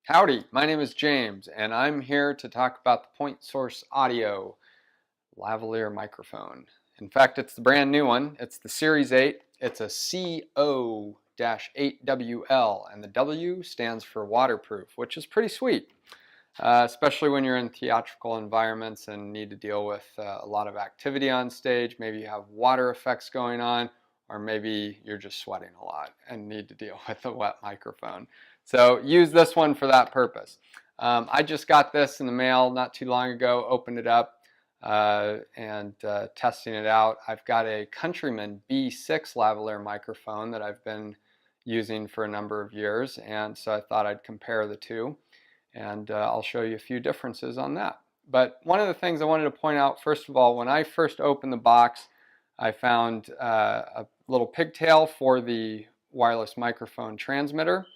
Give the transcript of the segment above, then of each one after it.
Howdy, my name is James, and I'm here to talk about the Point Source Audio lavalier microphone. In fact, it's the brand new one. It's the Series 8. It's a CO-8WL, and the W stands for waterproof, which is pretty sweet, especially when you're in theatrical environments and need to deal with a lot of activity on stage. Maybe you have water effects going on, or maybe you're just sweating a lot and need to deal with a wet microphone. So use this one for that purpose. I just got this in the mail not too long ago, opened it up and testing it out. I've got a Countryman B6 lavalier microphone that I've been using for a number of years, and so I thought I'd compare the two, and I'll show you a few differences on that. But one of the things I wanted to point out, first of all, when I first opened the box, I found a little pigtail for the wireless microphone transmitter,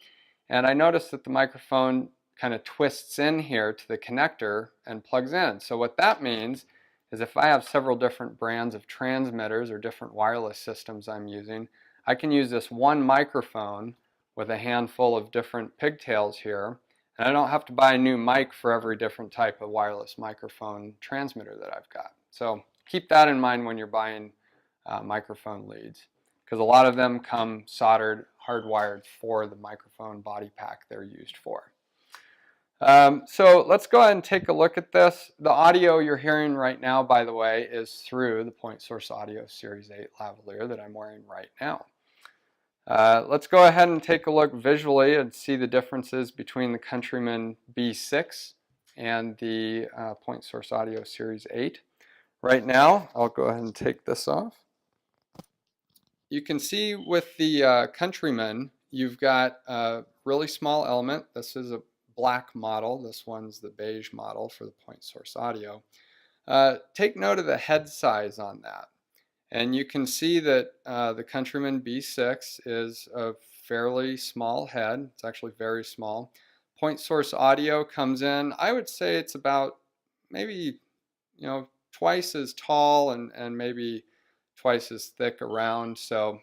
and I noticed that the microphone kind of twists in here to the connector and plugs in. So what that means is if I have several different brands of transmitters or different wireless systems I'm using, I can use this one microphone with a handful of different pigtails here, and I don't have to buy a new mic for every different type of wireless microphone transmitter that I've got. So keep that in mind when you're buying microphone leads, because a lot of them come soldered, hardwired for the microphone body pack they're used for. So let's go ahead and take a look at this. The audio you're hearing right now, by the way, is through the Point Source Audio Series 8 lavalier that I'm wearing right now. Let's go ahead and take a look visually and see the differences between the Countryman B6 and the Point Source Audio Series 8. Right now, I'll go ahead and take this off. You can see with the Countryman, you've got a really small element. This is a black model. This one's the beige model for the Point Source Audio. Take note of the head size on that. And you can see that the Countryman B6 is a fairly small head. It's actually very small. Point Source Audio comes in, I would say it's about maybe, twice as tall and maybe twice as thick around. So,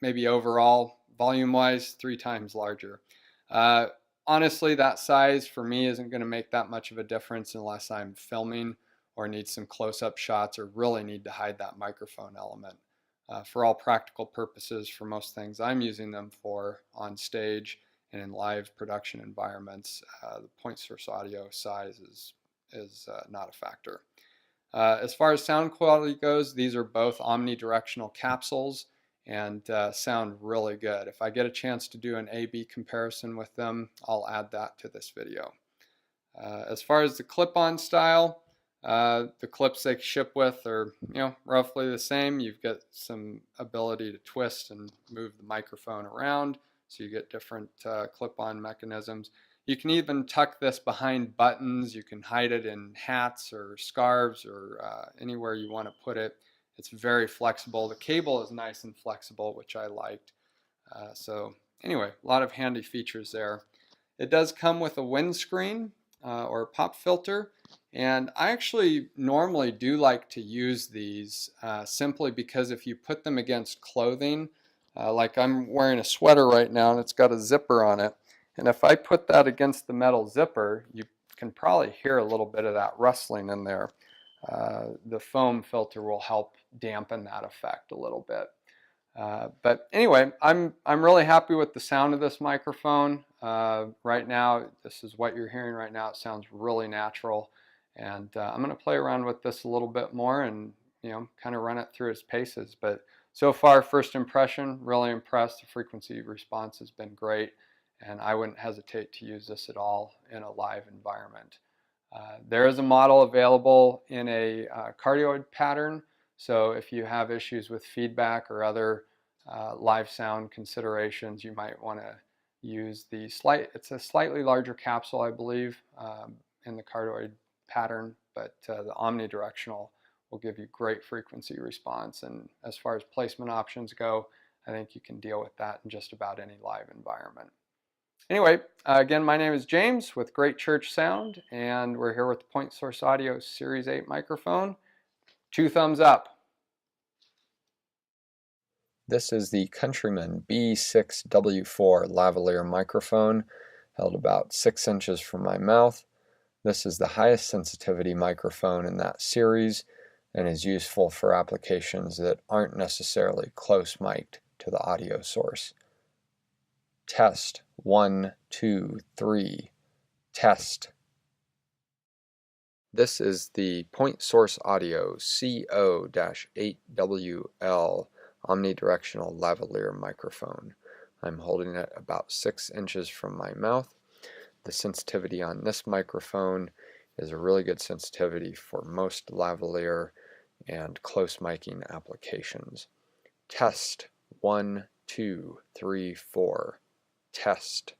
maybe overall, volume-wise, 3 times larger. Honestly, that size for me isn't going to make that much of a difference unless I'm filming or need some close-up shots or really need to hide that microphone element. For all practical purposes, for most things I'm using them for on stage and in live production environments, the Point Source Audio size is not a factor. As far as sound quality goes, these are both omnidirectional capsules and sound really good. If I get a chance to do an A/B comparison with them, I'll add that to this video. As far as the clip-on style, the clips they ship with are, roughly the same. You've got some ability to twist and move the microphone around, so you get different clip-on mechanisms. You can even tuck this behind buttons. You can hide it in hats or scarves or anywhere you want to put it. It's very flexible. The cable is nice and flexible, which I liked. So anyway, a lot of handy features there. It does come with a windscreen or a pop filter, and I actually normally do like to use these simply because if you put them against clothing, like I'm wearing a sweater right now and it's got a zipper on it, and if I put that against the metal zipper, you can probably hear a little bit of that rustling in there. The foam filter will help dampen that effect a little bit. But anyway, I'm really happy with the sound of this microphone. Right now, this is what you're hearing right now. It sounds really natural, and I'm going to play around with this a little bit more and kind of run it through its paces. But so far, first impression, really impressed. The frequency response has been great, and I wouldn't hesitate to use this at all in a live environment. There is a model available in a cardioid pattern, so if you have issues with feedback or other live sound considerations, you might want to use it's a slightly larger capsule, I believe, in the cardioid pattern, but the omnidirectional will give you great frequency response. And as far as placement options go, I think you can deal with that in just about any live environment. Anyway, again, my name is James with Great Church Sound, and we're here with the Point Source Audio Series 8 microphone. 2 thumbs up. This is the Countryman B6W4 lavalier microphone. held about 6 inches from my mouth. This is the highest sensitivity microphone in that series and is useful for applications that aren't necessarily close mic'd to the audio source. Test 1, 2, 3. Test. This is the Point Source Audio CO-8WL omnidirectional lavalier microphone. I'm holding it about 6 inches from my mouth. The sensitivity on this microphone is a really good sensitivity for most lavalier and close miking applications. Test 1, 2, 3, 4. Test.